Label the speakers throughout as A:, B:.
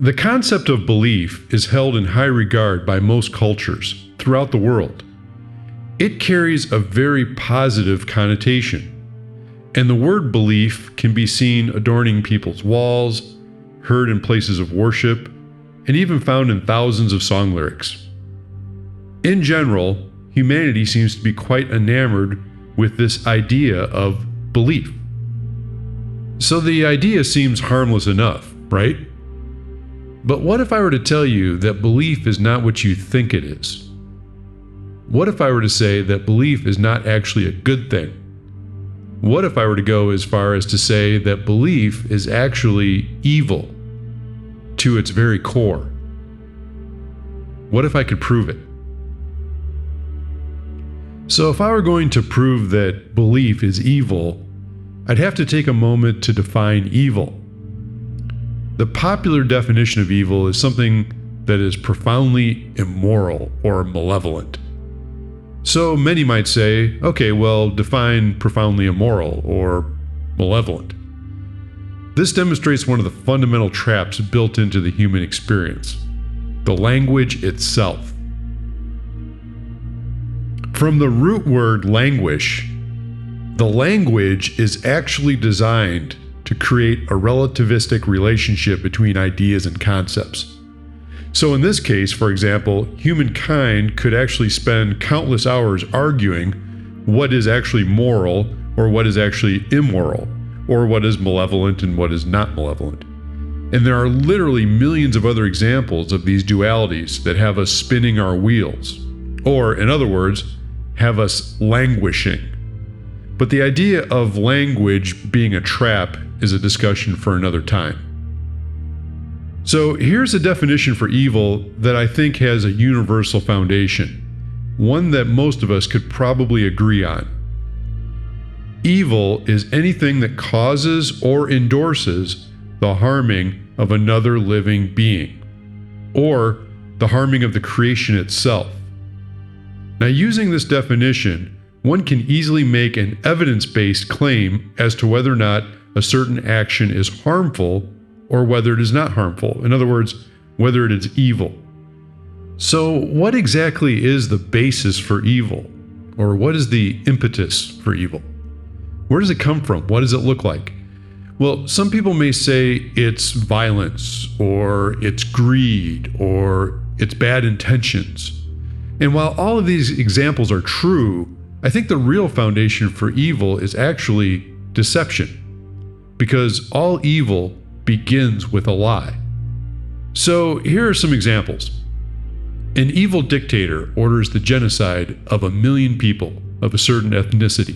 A: The concept of belief is held in high regard by most cultures throughout the world. It carries a very positive connotation, and the word belief can be seen adorning people's walls, heard in places of worship, and even found in thousands of song lyrics. In general, humanity seems to be quite enamored with this idea of belief. So the idea seems harmless enough, right? But what if I were to tell you that belief is not what you think it is? What if I were to say that belief is not actually a good thing? What if I were to go as far as to say that belief is actually evil to its very core? What if I could prove it? So if I were going to prove that belief is evil, I'd have to take a moment to define evil. The popular definition of evil is something that is profoundly immoral or malevolent. So many might say, okay, well, define profoundly immoral or malevolent. This demonstrates one of the fundamental traps built into the human experience: the language itself. From the root word languish, the language is actually designed to create a relativistic relationship between ideas and concepts. So in this case, for example, humankind could actually spend countless hours arguing what is actually moral or what is actually immoral, or what is malevolent and what is not malevolent. And there are literally millions of other examples of these dualities that have us spinning our wheels, or in other words, have us languishing. But the idea of language being a trap is a discussion for another time. So here's a definition for evil that I think has a universal foundation, one that most of us could probably agree on. Evil is anything that causes or endorses the harming of another living being, or the harming of the creation itself. Now, using this definition, one can easily make an evidence-based claim as to whether or not a certain action is harmful or whether it is not harmful. In other words, whether it is evil. So what exactly is the basis for evil? Or what is the impetus for evil? Where does it come from? What does it look like? Well, some people may say it's violence, or it's greed, or it's bad intentions. And while all of these examples are true, I think the real foundation for evil is actually deception. Because all evil begins with a lie. So here are some examples. An evil dictator orders the genocide of 1 million people of a certain ethnicity.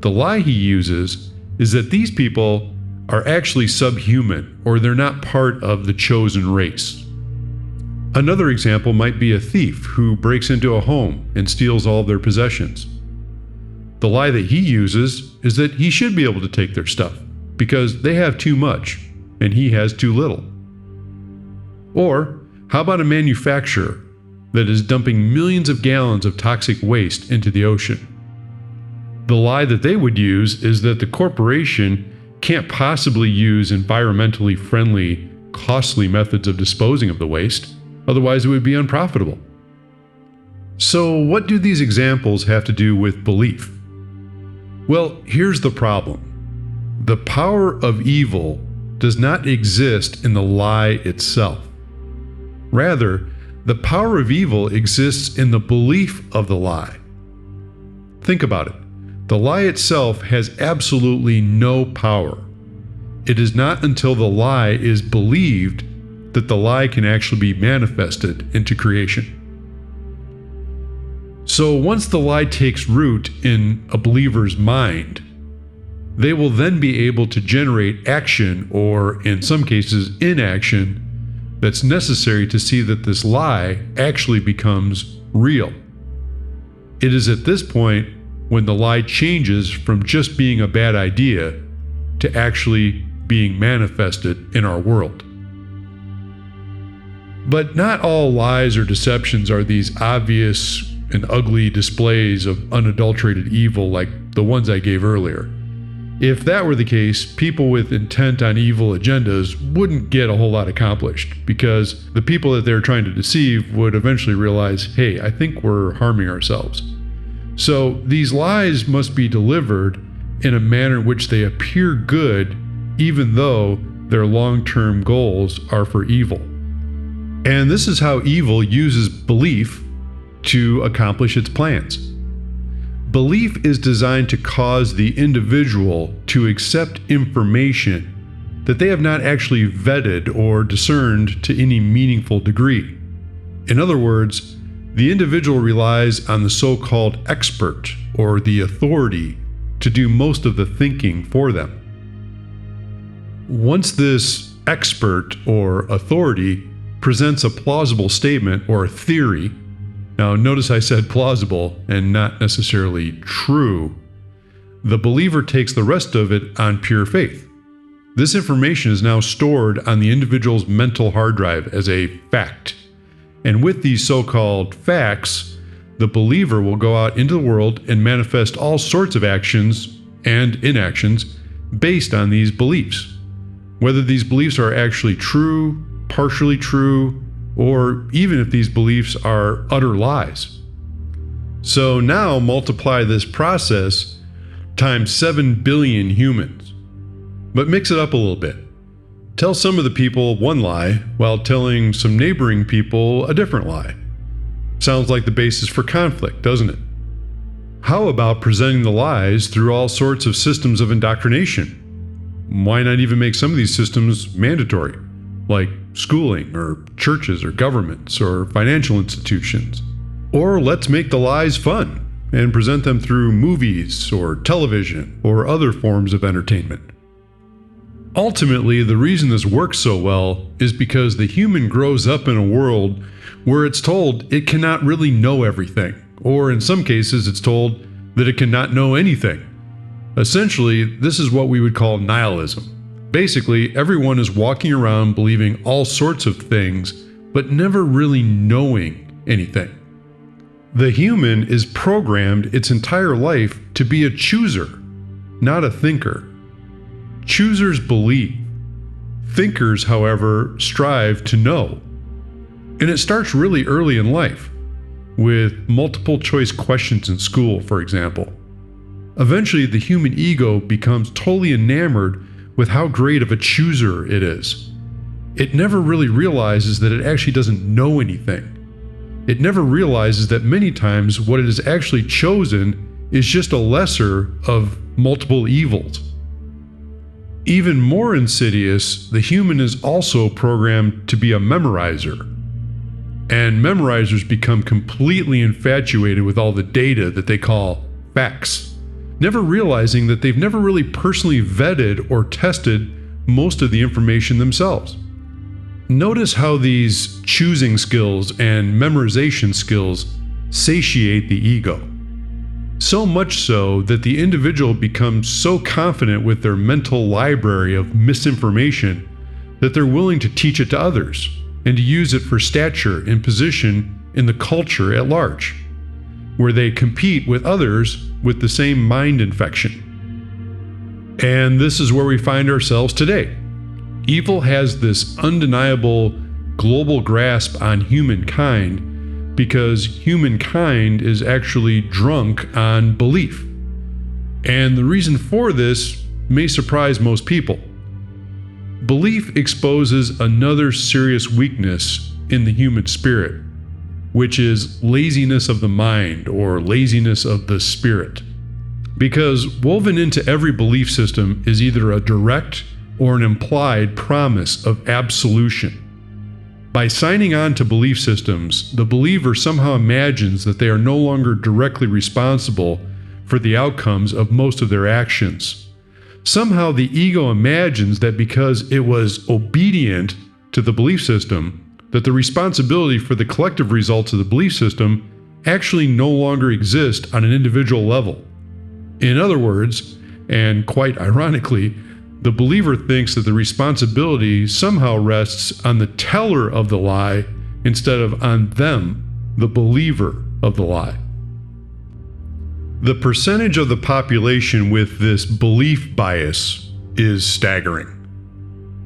A: The lie he uses is that these people are actually subhuman, or they're not part of the chosen race. Another example might be a thief who breaks into a home and steals all of their possessions. The lie that he uses is that he should be able to take their stuff, because they have too much and he has too little. Or how about a manufacturer that is dumping millions of gallons of toxic waste into the ocean? The lie that they would use is that the corporation can't possibly use environmentally friendly, costly methods of disposing of the waste, otherwise it would be unprofitable. So what do these examples have to do with belief? Well, here's the problem. The power of evil does not exist in the lie itself. Rather, the power of evil exists in the belief of the lie. Think about it. The lie itself has absolutely no power. It is not until the lie is believed that the lie can actually be manifested into creation. So once the lie takes root in a believer's mind, they will then be able to generate action, or in some cases inaction, that's necessary to see that this lie actually becomes real. It is at this point when the lie changes from just being a bad idea to actually being manifested in our world. But not all lies or deceptions are these obvious and ugly displays of unadulterated evil like the ones I gave earlier. If that were the case, people with intent on evil agendas wouldn't get a whole lot accomplished, because the people that they're trying to deceive would eventually realize, hey, I think we're harming ourselves. So these lies must be delivered in a manner in which they appear good, even though their long-term goals are for evil. And this is how evil uses belief to accomplish its plans. Belief is designed to cause the individual to accept information that they have not actually vetted or discerned to any meaningful degree. In other words, the individual relies on the so-called expert or the authority to do most of the thinking for them. Once this expert or authority presents a plausible statement or a theory, now notice I said plausible and not necessarily true, the believer takes the rest of it on pure faith. This information is now stored on the individual's mental hard drive as a fact. And with these so-called facts, the believer will go out into the world and manifest all sorts of actions and inactions based on these beliefs. Whether these beliefs are actually true, partially true, or even if these beliefs are utter lies. So now multiply this process times 7 billion humans. But mix it up a little bit. Tell some of the people one lie while telling some neighboring people a different lie. Sounds like the basis for conflict, doesn't it? How about presenting the lies through all sorts of systems of indoctrination? Why not even make some of these systems mandatory, like schooling or churches or governments or financial institutions? Or let's make the lies fun and present them through movies or television or other forms of entertainment. Ultimately, the reason this works so well is because the human grows up in a world where it's told it cannot really know everything, or in some cases it's told that it cannot know anything. Essentially, this is what we would call nihilism. Basically, everyone is walking around believing all sorts of things, but never really knowing anything. The human is programmed its entire life to be a chooser, not a thinker. Choosers believe. Thinkers, however, strive to know. And it starts really early in life, with multiple choice questions in school, for example. Eventually, the human ego becomes totally enamored with how great of a chooser it is. It never really realizes that it actually doesn't know anything. It never realizes that many times what it has actually chosen is just a lesser of multiple evils. Even more insidious, the human is also programmed to be a memorizer. And memorizers become completely infatuated with all the data that they call facts, never realizing that they've never really personally vetted or tested most of the information themselves. Notice how these choosing skills and memorization skills satiate the ego. So much so that the individual becomes so confident with their mental library of misinformation that they're willing to teach it to others and to use it for stature and position in the culture at large, where they compete with others with the same mind infection. And this is where we find ourselves today. Evil has this undeniable global grasp on humankind because humankind is actually drunk on belief. And the reason for this may surprise most people. Belief exposes another serious weakness in the human spirit, which is laziness of the mind or laziness of the spirit. Because woven into every belief system is either a direct or an implied promise of absolution. By signing on to belief systems, the believer somehow imagines that they are no longer directly responsible for the outcomes of most of their actions. Somehow the ego imagines that because it was obedient to the belief system, that the responsibility for the collective results of the belief system actually no longer exist on an individual level. In other words, and quite ironically, the believer thinks that the responsibility somehow rests on the teller of the lie instead of on them, the believer of the lie. The percentage of the population with this belief bias is staggering.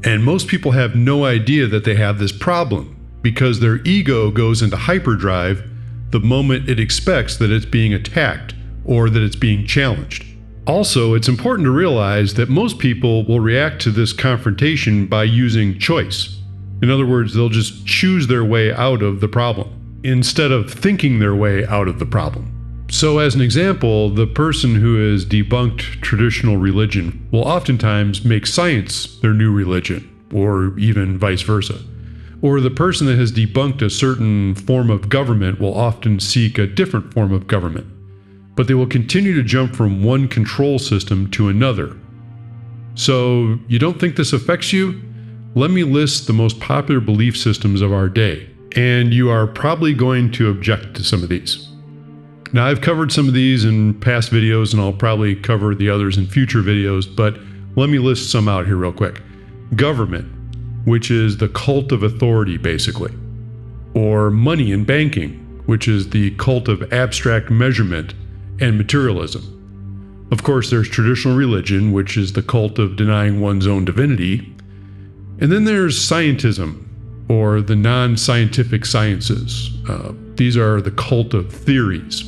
A: And most people have no idea that they have this problem because their ego goes into hyperdrive the moment it expects that it's being attacked or that it's being challenged. Also, it's important to realize that most people will react to this confrontation by using choice. In other words, they'll just choose their way out of the problem instead of thinking their way out of the problem. So as an example, the person who has debunked traditional religion will oftentimes make science their new religion, or even vice versa. Or the person that has debunked a certain form of government will often seek a different form of government, but they will continue to jump from one control system to another. So, you don't think this affects you? Let me list the most popular belief systems of our day, and you are probably going to object to some of these. Now, I've covered some of these in past videos, and I'll probably cover the others in future videos, but let me list some out here real quick. Government, which is the cult of authority, basically. Or money and banking, which is the cult of abstract measurement and materialism. Of course, there's traditional religion, which is the cult of denying one's own divinity. And then there's scientism, or the non-scientific sciences. These are the cult of theories.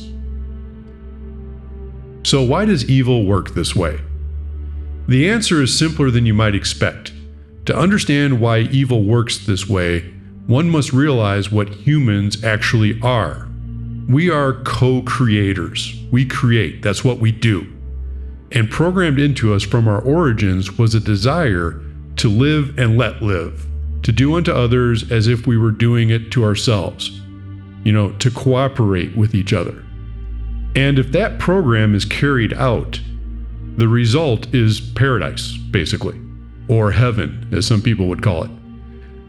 A: So why does evil work this way? The answer is simpler than you might expect. To understand why evil works this way, one must realize what humans actually are. We are co-creators. We create, that's what we do. And programmed into us from our origins was a desire to live and let live, to do unto others as if we were doing it to ourselves, to cooperate with each other. And if that program is carried out, the result is paradise, basically, or heaven, as some people would call it.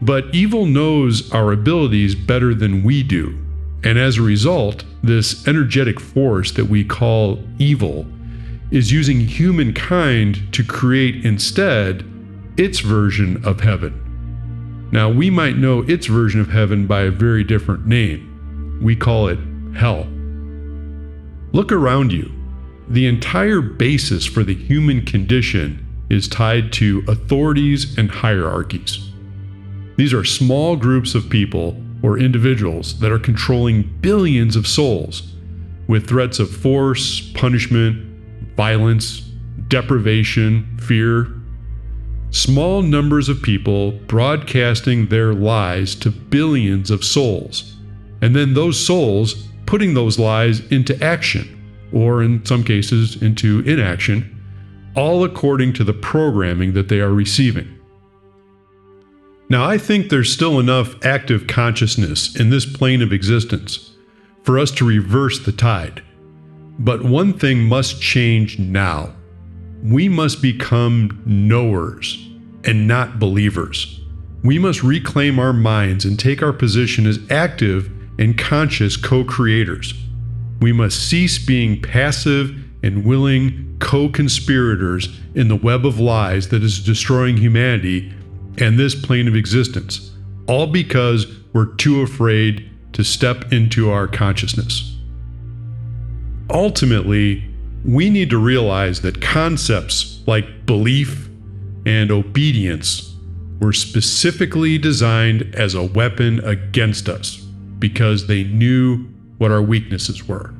A: But evil knows our abilities better than we do, and as a result, this energetic force that we call evil is using humankind to create instead its version of heaven. Now, we might know its version of heaven by a very different name. We call it hell. Look around you. The entire basis for the human condition is tied to authorities and hierarchies. These are small groups of people or individuals that are controlling billions of souls with threats of force, punishment, violence, deprivation, fear. Small numbers of people broadcasting their lies to billions of souls, and then those souls putting those lies into action, or in some cases into inaction, all according to the programming that they are receiving. Now, I think there's still enough active consciousness in this plane of existence for us to reverse the tide. But one thing must change now. We must become knowers and not believers. We must reclaim our minds and take our position as active and conscious co-creators. We must cease being passive and willing co-conspirators in the web of lies that is destroying humanity and this plane of existence, all because we're too afraid to step into our consciousness. Ultimately, we need to realize that concepts like belief and obedience were specifically designed as a weapon against us because they knew what our weaknesses were.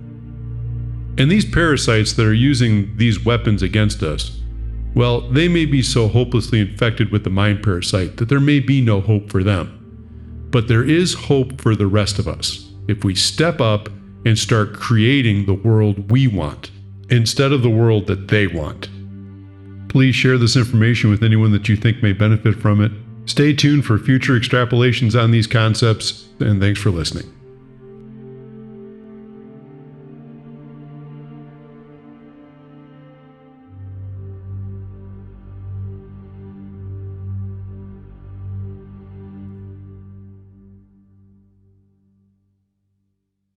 A: And these parasites that are using these weapons against us, well, they may be so hopelessly infected with the mind parasite that there may be no hope for them. But there is hope for the rest of us if we step up and start creating the world we want instead of the world that they want. Please share this information with anyone that you think may benefit from it. Stay tuned for future extrapolations on these concepts, and thanks for listening.